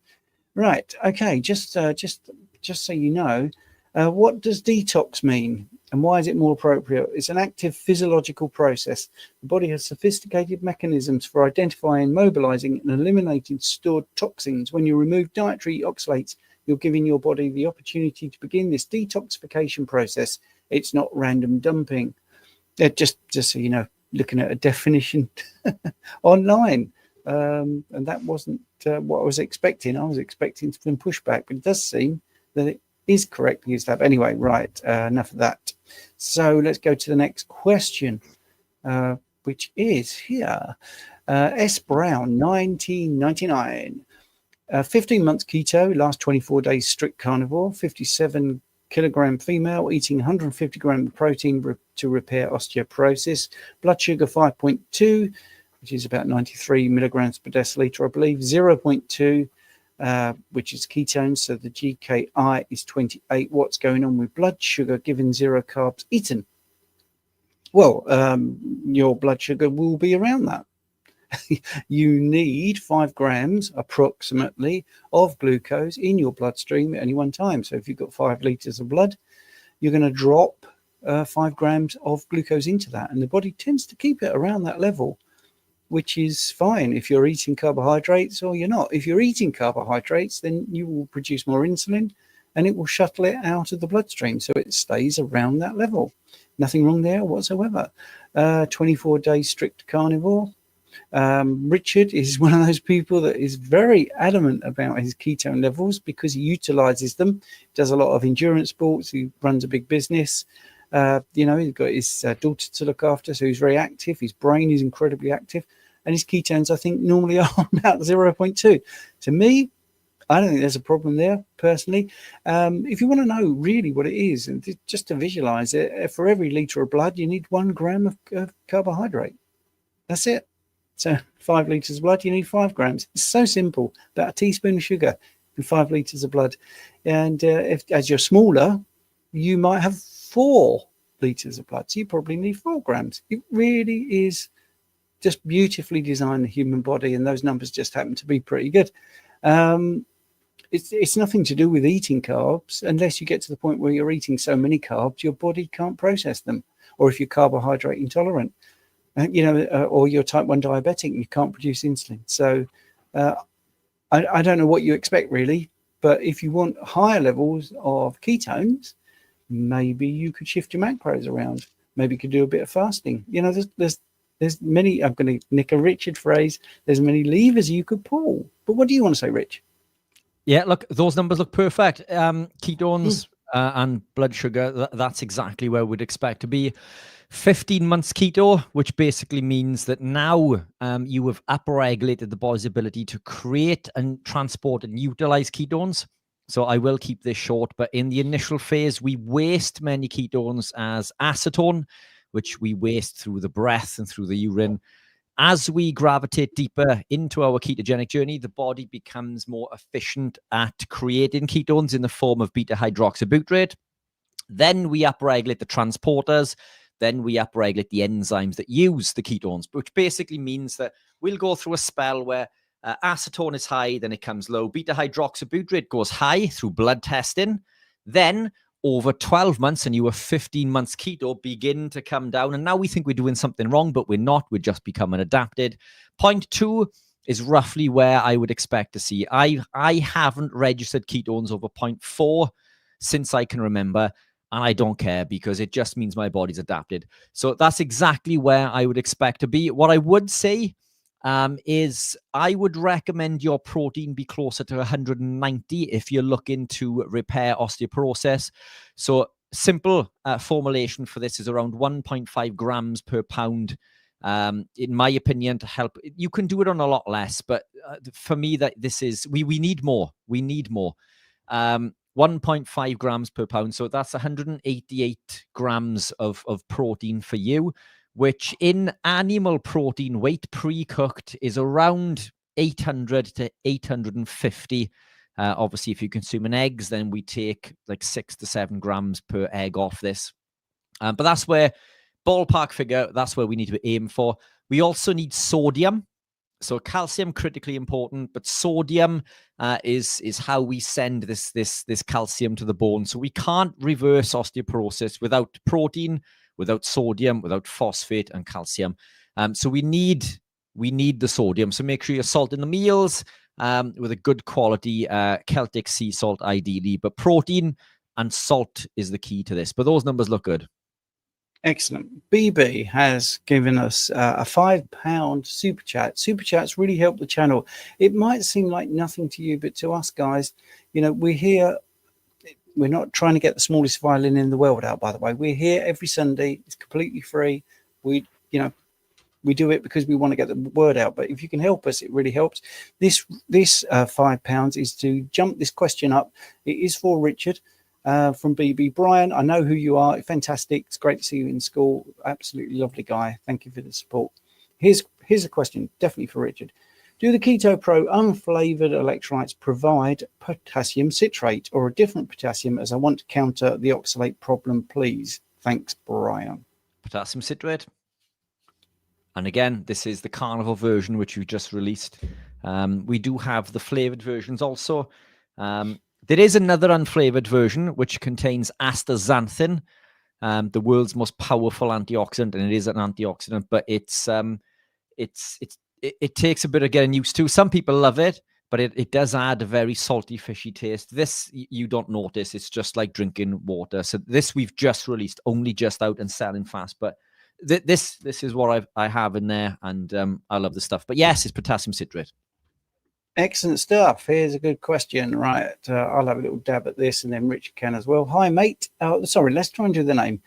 Right. Okay. Just so you know, what does detox mean, and why is it more appropriate? It's an active physiological process. The body has sophisticated mechanisms for identifying, mobilizing, and eliminating stored toxins. When you remove dietary oxalates, you're giving your body the opportunity to begin this detoxification process. It's not random dumping. Just so you know, looking at a definition online, and that wasn't what I was expecting. I was expecting some pushback, but it does seem that it is correctly used up. Anyway, right, enough of that. So let's go to the next question, which is here. S. Brown, 1999. 15 months keto, last 24 days strict carnivore, 57 kilogram female, eating 150 grams of protein to repair osteoporosis, blood sugar 5.2, which is about 93 milligrams per deciliter, I believe, 0.2, which is ketones, so the GKI is 28. What's going on with blood sugar given 0 carbs eaten? Well, your blood sugar will be around that. You need 5 grams approximately of glucose in your bloodstream at any one time. So if you've got 5 liters of blood, you're going to drop 5 grams of glucose into that, and the body tends to keep it around that level, which is fine if you're eating carbohydrates or you're not. If you're eating carbohydrates, then you will produce more insulin and it will shuttle it out of the bloodstream, so it stays around that level. Nothing wrong there whatsoever. 24 days strict carnivore. Richard is one of those people that is very adamant about his ketone levels because he utilizes them, does a lot of endurance sports, he runs a big business. He's got his daughter to look after, so he's very active. His brain is incredibly active, and his ketones, I think, normally are about 0.2. To me, I don't think there's a problem there, personally. If you want to know really what it is, and just to visualize it, for every liter of blood, you need 1 gram of carbohydrate. That's it. So 5 liters of blood, you need 5 grams. It's so simple. About a teaspoon of sugar in 5 liters of blood. And as you're smaller, you might have 4 liters of blood, so you probably need 4 grams. It really is just beautifully designed, the human body, and those numbers just happen to be pretty good. It's nothing to do with eating carbs, unless you get to the point where you're eating so many carbs your body can't process them, or if you're carbohydrate intolerant, or you're type 1 diabetic and you can't produce insulin. So I don't know what you expect really, but if you want higher levels of ketones, maybe you could shift your macros around. Maybe you could do a bit of fasting. There's many, I'm going to nick a Richard phrase, there's many levers you could pull. But what do you want to say, Rich? Yeah, look, those numbers look perfect. Ketones and blood sugar, that's exactly where we'd expect to be. 15 months keto, which basically means that now you have upregulated the body's ability to create and transport and utilize ketones. So I will keep this short, but in the initial phase, we waste many ketones as acetone, which we waste through the breath and through the urine. As we gravitate deeper into our ketogenic journey, the body becomes more efficient at creating ketones in the form of beta-hydroxybutyrate. Then we upregulate the transporters. Then we upregulate the enzymes that use the ketones, which basically means that we'll go through a spell where acetone is high, then it comes low. Beta-hydroxybutyrate goes high through blood testing. Then over 12 months, and you were 15 months keto, begin to come down. And now we think we're doing something wrong, but we're not. We're just becoming adapted. Point 2 is roughly where I would expect to see. I haven't registered ketones over 0.4 since I can remember, and I don't care because it just means my body's adapted. So that's exactly where I would expect to be. What I would say is I would recommend your protein be closer to 190 if you're looking to repair osteoporosis. So simple formulation for this is around 1.5 grams per pound. In my opinion, to help. You can do it on a lot less, but for me, that this is we need more. We need more. 1.5 grams per pound. So that's 188 grams of protein for you, which in animal protein weight pre-cooked is around 800 to 850. Obviously, if you're consuming eggs, then we take like 6 to 7 grams per egg off this. But that's where, ballpark figure, that's where we need to aim for. We also need sodium. So calcium, critically important, but sodium is how we send this calcium to the bone. So we can't reverse osteoporosis without protein, without sodium, without phosphate and calcium. So we need the sodium. So make sure you're salting the meals with a good quality Celtic sea salt, ideally. But protein and salt is the key to this. But those numbers look good. Excellent. BB has given us a £5 super chat. Super chats really help the channel. It might seem like nothing to you, but to us guys, you know, we're here. We're not trying to get the smallest violin in the world out, by the way. We're here every Sunday. It's completely free. We do it because we want to get the word out. But if you can help us, it really helps. This £5 is to jump this question up. It is for Richard. From BB. Brian, I know who you are. Fantastic. It's great to see you in school. Absolutely lovely guy. Thank you for the support. Here's a question, definitely for Richard. Do the Keto Pro unflavored electrolytes provide potassium citrate or a different potassium, as I want to counter the oxalate problem, please? Thanks, Brian. Potassium citrate. And again, this is the carnivore version, which you just released. We do have the flavored versions also. There is another unflavored version which contains astaxanthin, the world's most powerful antioxidant, and it is an antioxidant, but it takes a bit of getting used to. Some people love it, but it does add a very salty, fishy taste. This you don't notice; it's just like drinking water. So this we've just released, only just out and selling fast. But this is what I have in there, and I love the stuff. But yes, it's potassium citrate. Excellent stuff. Here's a good question. Right. I'll have a little dab at this and then Richard can as well. Hi, mate. Sorry, let's try and do the name.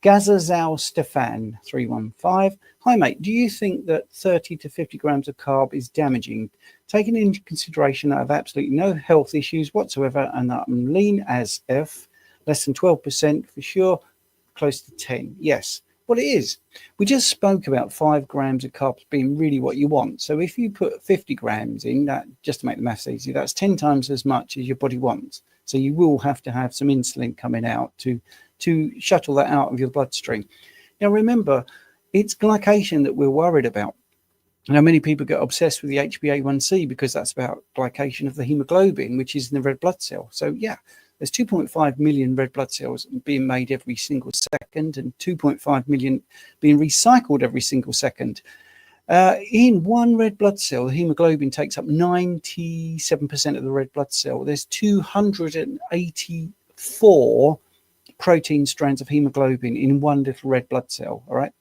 Gazazal Stefan 315. Hi, mate. Do you think that 30 to 50 grams of carb is damaging? Taking into consideration that I have absolutely no health issues whatsoever and that I'm lean as F, less than 12% for sure, close to 10. Yes. Well, it is. We just spoke about 5 grams of carbs being really what you want. So if you put 50 grams in, that, just to make the maths easy, that's 10 times as much as your body wants. So you will have to have some insulin coming out to shuttle that out of your bloodstream. Now, remember, it's glycation that we're worried about. Now, many people get obsessed with the HbA1c because that's about glycation of the hemoglobin, which is in the red blood cell. So, yeah. There's 2.5 million red blood cells being made every single second and 2.5 million being recycled every single second. In one red blood cell, the hemoglobin takes up 97% of the red blood cell. There's 284 protein strands of hemoglobin in one little red blood cell, all right?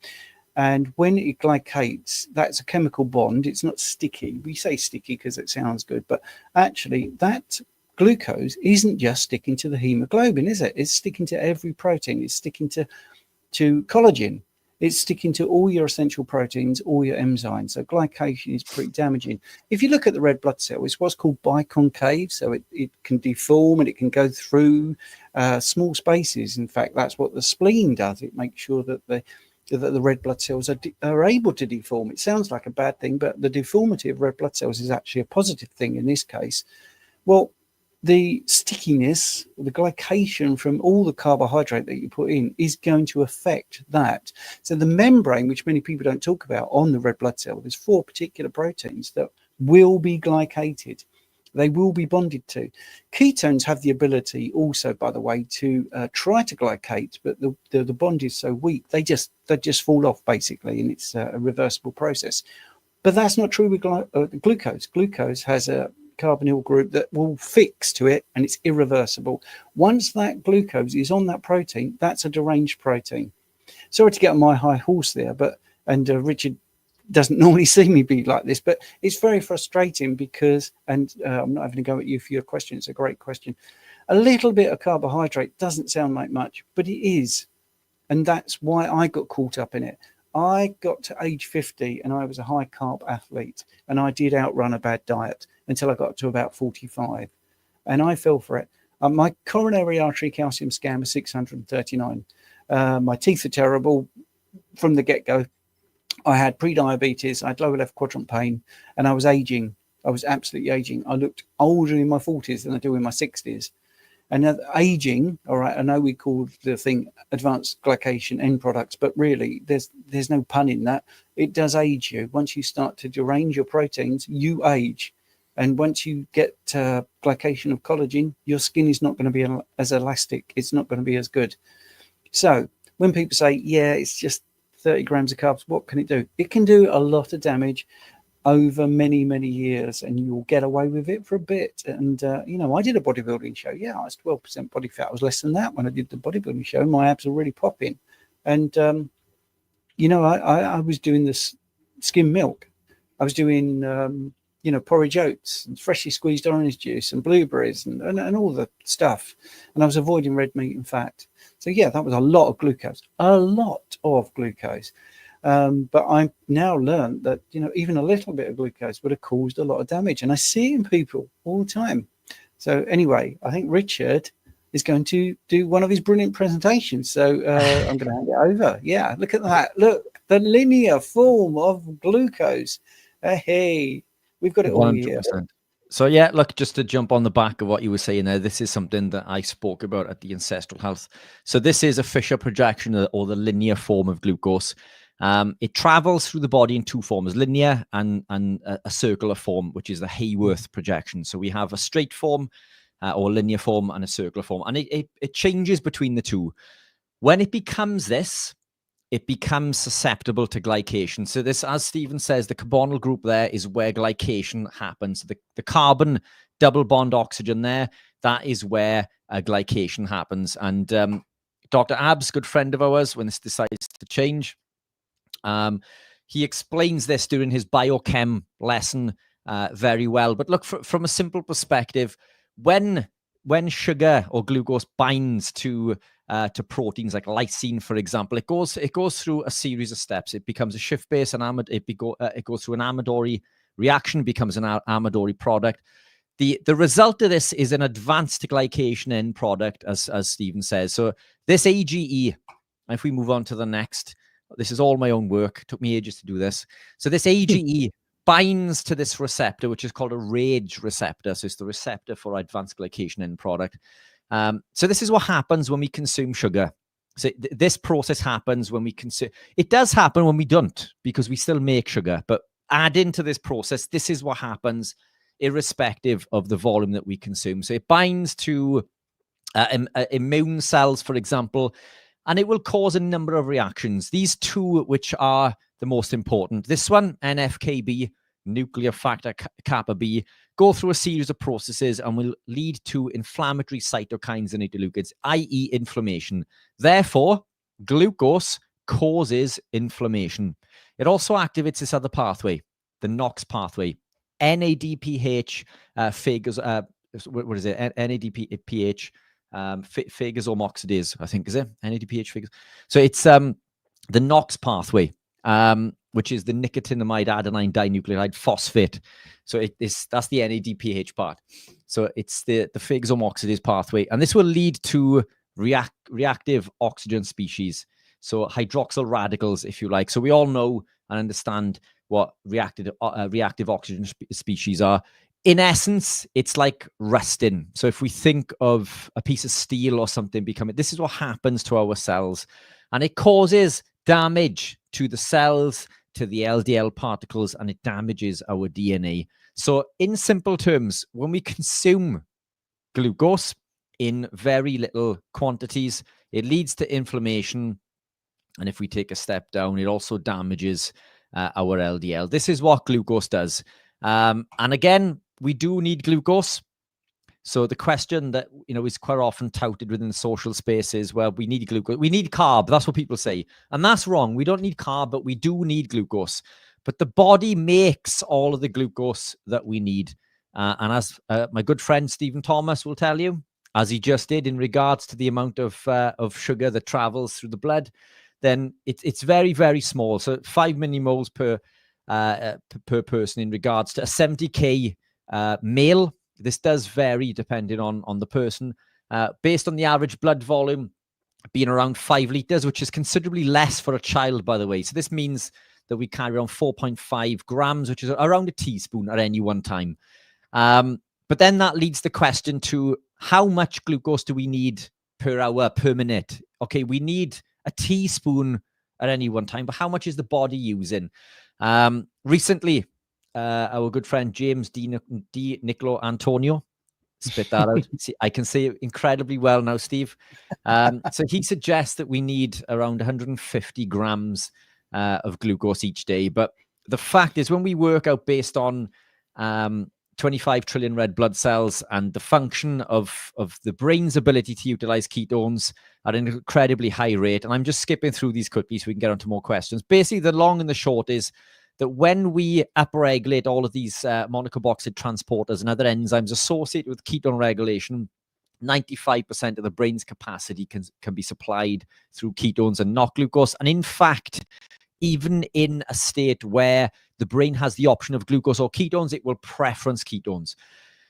And when it glycates, that's a chemical bond. It's not sticky. We say sticky because it sounds good, but actually that glucose isn't just sticking to the hemoglobin, is it? It's sticking to every protein. It's sticking to collagen. It's sticking to all your essential proteins, all your enzymes. So glycation is pretty damaging. If you look at the red blood cell, it's what's called biconcave. So it can deform and it can go through small spaces. In fact, that's what the spleen does. It makes sure that that the red blood cells are able to deform. It sounds like a bad thing, but the deformity of red blood cells is actually a positive thing in this case. Well, the stickiness, the glycation from all the carbohydrate that you put in is going to affect that. So the membrane, which many people don't talk about on the red blood cell, there's 4 particular proteins that will be glycated. They will be bonded to. Ketones have the ability also, by the way, to try to glycate, but the bond is so weak, they just fall off basically, and it's a reversible process. But that's not true with glucose. Glucose has a carbonyl group that will fix to it, and it's irreversible. Once that glucose is on that protein, that's a deranged protein. Sorry to get on my high horse there, but Richard doesn't normally see me be like this, but it's very frustrating because, and I'm not having to go at you for your question, it's a great question. A little bit of carbohydrate doesn't sound like much, but it is. And that's why I got caught up in it. I got to age 50 and I was a high carb athlete, and I did outrun a bad diet until I got to about 45, and I fell for it. My coronary artery calcium scan was 639. My teeth are terrible from the get-go. I had pre-diabetes, I had lower left quadrant pain, and I was aging. I was absolutely aging. I looked older in my 40s than I do in my 60s. And aging, all right, I know we call the thing advanced glycation end products, but really there's no pun in that. It does age you. Once you start to derange your proteins, you age. And once you get glycation of collagen, your skin is not going to be as elastic. It's not going to be as good. So when people say, yeah, it's just 30 grams of carbs, what can it do? It can do a lot of damage over many, many years, and you'll get away with it for a bit. And, I did a bodybuilding show. Yeah, I was 12% body fat. I was less than that when I did the bodybuilding show. My abs were really popping. And, I was doing this skim milk. I was doing, porridge oats and freshly squeezed orange juice and blueberries and all the stuff. And I was avoiding red meat and fat. So, yeah, that was a lot of glucose, but I've now learned that, even a little bit of glucose would have caused a lot of damage. And I see it in people all the time. So anyway, I think Richard is going to do one of his brilliant presentations. So I'm going to hand it over. Yeah, look at that. Look, the linear form of glucose. Hey, we've got it all 100%. Here. So yeah, look, just to jump on the back of what you were saying there, this is something that I spoke about at the Ancestral Health. So this is a Fisher projection, or the linear form of glucose. It travels through the body in 2 forms, linear and a circular form, which is the Hayworth projection. So we have a straight form or linear form and a circular form, and it changes between the two. When it becomes this, it becomes susceptible to glycation. So this, as Stephen says, the carbonyl group there is where glycation happens. The carbon double bond oxygen there, that is where glycation happens. And Dr. Abs, good friend of ours, when this decides to change, he explains this during his biochem lesson very well. But look, from a simple perspective, when sugar or glucose binds to proteins like lysine, for example, it goes through a series of steps. It becomes a shift base, and it goes through an Amadori reaction, becomes an Amadori product. The result of this is an advanced glycation end product, as Stephen says. So this AGE, if we move on to the next, this is all my own work. It took me ages to do this. So this AGE binds to this receptor, which is called a RAGE receptor. So it's the receptor for advanced glycation end product. So this is what happens when we consume sugar. So this process happens when we consume. It does happen when we don't, because we still make sugar. But add into this process, this is what happens irrespective of the volume that we consume. So it binds to immune cells, for example, and it will cause a number of reactions. These 2, which are the most important. This one, NFKB, nuclear factor kappa B, go through a series of processes and will lead to inflammatory cytokines and interleukins, i.e. inflammation. Therefore, glucose causes inflammation. It also activates this other pathway, the NOx pathway. NADPH figures, what is it? NADPH phagosome oxidase, I think, is it? NADPH figures. So it's the NOx pathway, which is the nicotinamide adenine dinucleotide phosphate. So that's the NADPH part. So it's the phagosome oxidase pathway, and this will lead to reactive oxygen species. So hydroxyl radicals, if you like. So we all know and understand what reactive oxygen species are. In essence, it's like rusting. So if we think of a piece of steel or something becoming, this is what happens to our cells. And it causes damage to the cells, to the LDL particles, and it damages our DNA. So in simple terms, when we consume glucose in very little quantities, it leads to inflammation. And if we take a step down, it also damages our LDL. This is what glucose does. And again, we do need glucose. So the question that is quite often touted within the social space is, well, we need glucose. We need carb. That's what people say. And that's wrong. We don't need carb, but we do need glucose. But the body makes all of the glucose that we need. And as my good friend Stephen Thomas will tell you, as he just did in regards to the amount of sugar that travels through the blood, then it's very, very small. So 5 millimoles per person in regards to a 70K male. This does vary depending on the person. Based on the average blood volume being around 5 liters, which is considerably less for a child, by the way. So this means that we carry around 4.5 grams, which is around a teaspoon at any one time. But then that leads the question to how much glucose do we need per hour, per minute? Okay, we need a teaspoon at any one time, but how much is the body using? Recently, our good friend James D. Nicolo Antonio, spit that out. See, I can say it incredibly well now, Steve. So he suggests that we need around 150 grams of glucose each day. But the fact is, when we work out based on 25 trillion red blood cells and the function of the brain's ability to utilize ketones at an incredibly high rate, and I'm just skipping through these quickly so we can get onto more questions. Basically, the long and the short is that when we upregulate all of these monocarboxyl transporters and other enzymes associated with ketone regulation, 95% of the brain's capacity can be supplied through ketones and not glucose. And in fact, even in a state where the brain has the option of glucose or ketones, it will preference ketones.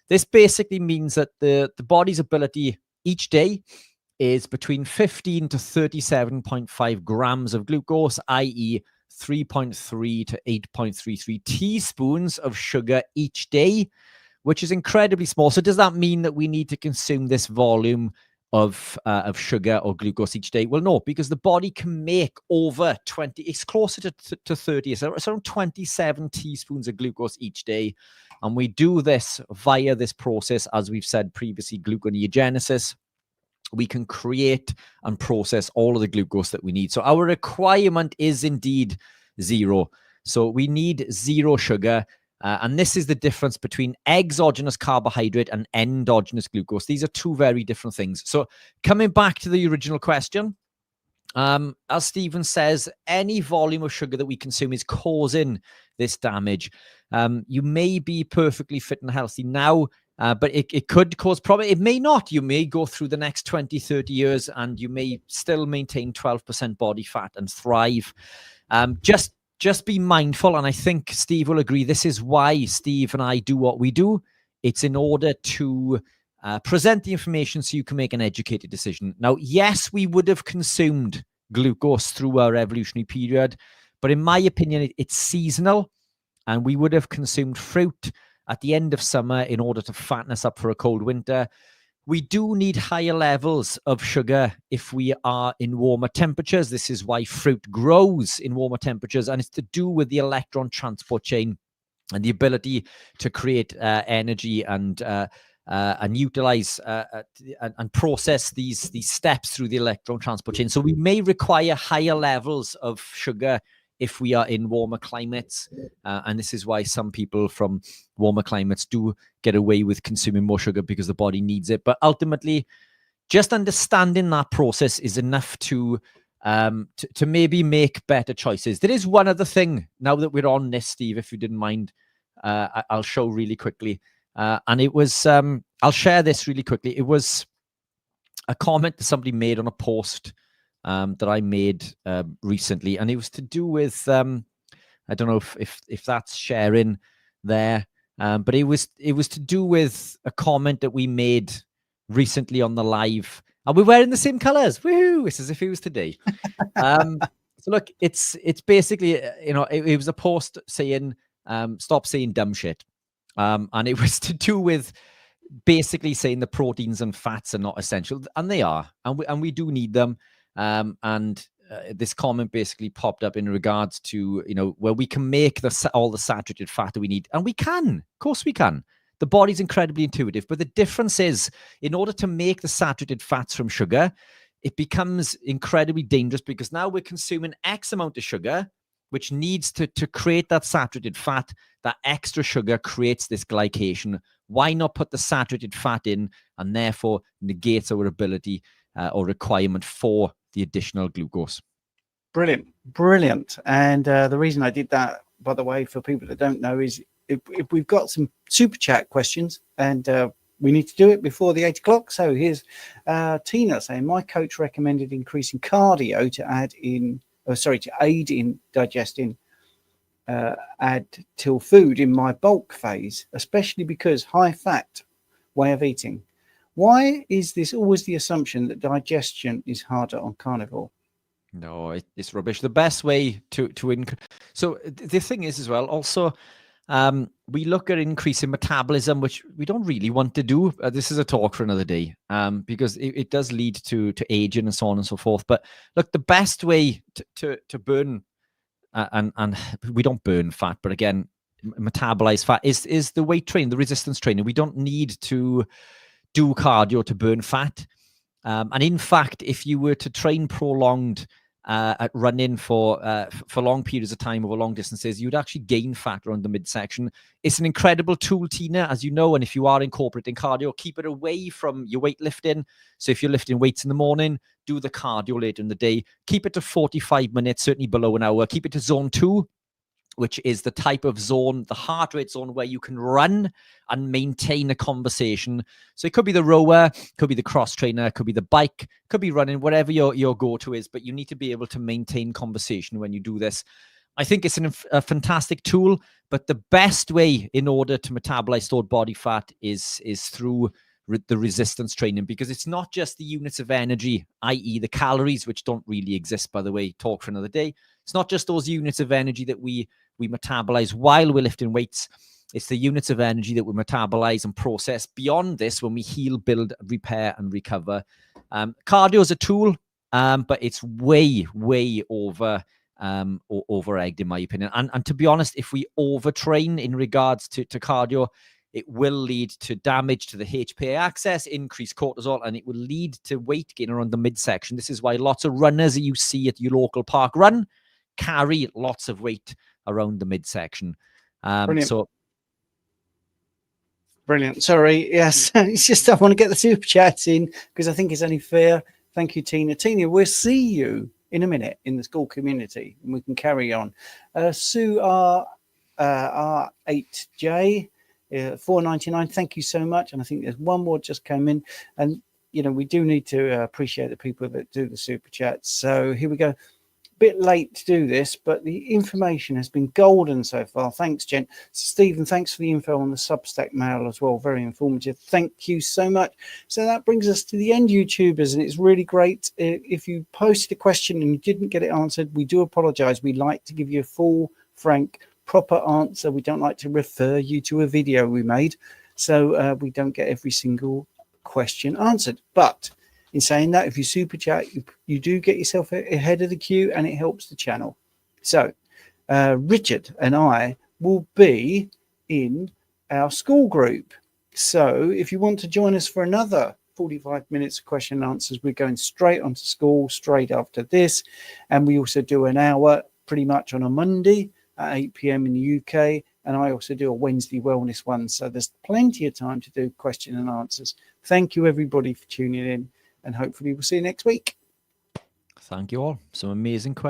This basically means that the body's ability each day is between 15 to 37.5 grams of glucose, i.e. 3.3 to 8.33 teaspoons of sugar each day, which is incredibly small. So does that mean that we need to consume this volume of sugar or glucose each day? Well, no, because the body can make over 20, it's closer to 30, so it's around 27 teaspoons of glucose each day. And we do this via this process, as we've said previously, gluconeogenesis. We can create and process all of the glucose that we need. So our requirement is indeed zero. So we need zero sugar. And this is the difference between exogenous carbohydrate and endogenous glucose. These are two very different things. So coming back to the original question, as Stephen says, any volume of sugar that we consume is causing this damage. You may be perfectly fit and healthy now, but it could cause problem. It may not. You may go through the next 20, 30 years and you may still maintain 12% body fat and thrive. Just be mindful. And I think Steve will agree. This is why Steve and I do what we do. It's in order to present the information so you can make an educated decision. Now, yes, we would have consumed glucose through our evolutionary period, but in my opinion, it's seasonal, and we would have consumed fruit at the end of summer in order to fatten us up for a cold winter. We do need higher levels of sugar if we are in warmer temperatures. This is why fruit grows in warmer temperatures, and it's to do with the electron transport chain and the ability to create energy and utilize and process these steps through the electron transport chain. So we may require higher levels of sugar if we are in warmer climates. And this is why some people from warmer climates do get away with consuming more sugar, because the body needs it. But ultimately, just understanding that process is enough to maybe make better choices. There is one other thing, now that we're on this, Steve, if you didn't mind, I'll show really quickly. And it was, I'll share this really quickly. It was a comment that somebody made on a post that I made recently, and it was to do with I don't know if that's sharing there, but it was to do with a comment that we made recently on the live, And we're wearing the same colours. Woohoo! It's as if it was today. So look, it's basically, it was a post saying, stop saying dumb shit. And it was to do with basically saying the proteins and fats are not essential, and they are, and we do need them. This comment basically popped up in regards to, where we can make all the saturated fat that we need, and we can. Of course we can. The body's incredibly intuitive, but the difference is, in order to make the saturated fats from sugar, it becomes incredibly dangerous, because now we're consuming X amount of sugar, which needs to create that saturated fat. That extra sugar creates this glycation. Why not put the saturated fat in, and therefore negates our ability or requirement for the additional glucose? Brilliant. And the reason I did that, by the way, for people that don't know, is if we've got some super chat questions, and we need to do it before the 8 o'clock. So here's Tina saying, my coach recommended increasing cardio to aid in digesting add till food in my bulk phase, especially because high fat way of eating. Why is this always the assumption that digestion is harder on carnivore? No, it's rubbish. The best way to so the thing is as well, also, we look at increasing metabolism, which we don't really want to do. This is a talk for another day, because it does lead to aging and so on and so forth. But look, the best way to burn, and we don't burn fat, but again, metabolize fat is the weight training, the resistance training. We don't need to do cardio to burn fat. And in fact, if you were to train prolonged at running for long periods of time over long distances, you'd actually gain fat around the midsection. It's an incredible tool, Tina, as you know. And if you are incorporating cardio, keep it away from your weightlifting. So if you're lifting weights in the morning, do the cardio later in the day. Keep it to 45 minutes, certainly below an hour. Keep it to zone 2, which is the type of zone, the heart rate zone, where you can run and maintain a conversation. So it could be the rower, could be the cross trainer, could be the bike, could be running, whatever your go-to is, but you need to be able to maintain conversation when you do this. I think it's a fantastic tool, but the best way in order to metabolize stored body fat is through the resistance training, because it's not just the units of energy, i.e. the calories, which don't really exist, by the way, talk for another day. It's not just those units of energy that we metabolize while we're lifting weights. It's the units of energy that we metabolize and process beyond this when we heal, build, repair, and recover. Cardio is a tool, but it's way over-egged, in my opinion. And to be honest, if we overtrain in regards to cardio, it will lead to damage to the HPA axis, increased cortisol, and it will lead to weight gain around the midsection. This is why lots of runners that you see at your local park run carry lots of weight around the midsection. Brilliant. Sorry. Yes. It's just I want to get the super chats in because I think it's only fair. Thank you, Tina. Tina, we'll see you in a minute in the school community and we can carry on. Sue R8J, $4.99. Thank you so much. And I think there's one more just came in. And, we do need to appreciate the people that do the super chats. So here we go. Bit late to do this, but the information has been golden so far. Thanks, Jen. Stephen, thanks for the info on the Substack mail as well. Very informative. Thank you so much. So that brings us to the end, YouTubers, and it's really great. If you posted a question and you didn't get it answered, we do apologize. We like to give you a full, frank, proper answer. We don't like to refer you to a video we made, so we don't get every single question answered. But in saying that, if you super chat, you do get yourself ahead of the queue and it helps the channel. So Richard and I will be in our school group. So if you want to join us for another 45 minutes of question and answers, we're going straight onto school straight after this. And we also do an hour pretty much on a Monday at 8 p.m. in the UK. And I also do a Wednesday wellness one. So there's plenty of time to do question and answers. Thank you, everybody, for tuning in. And hopefully we'll see you next week. Thank you all. Some amazing questions.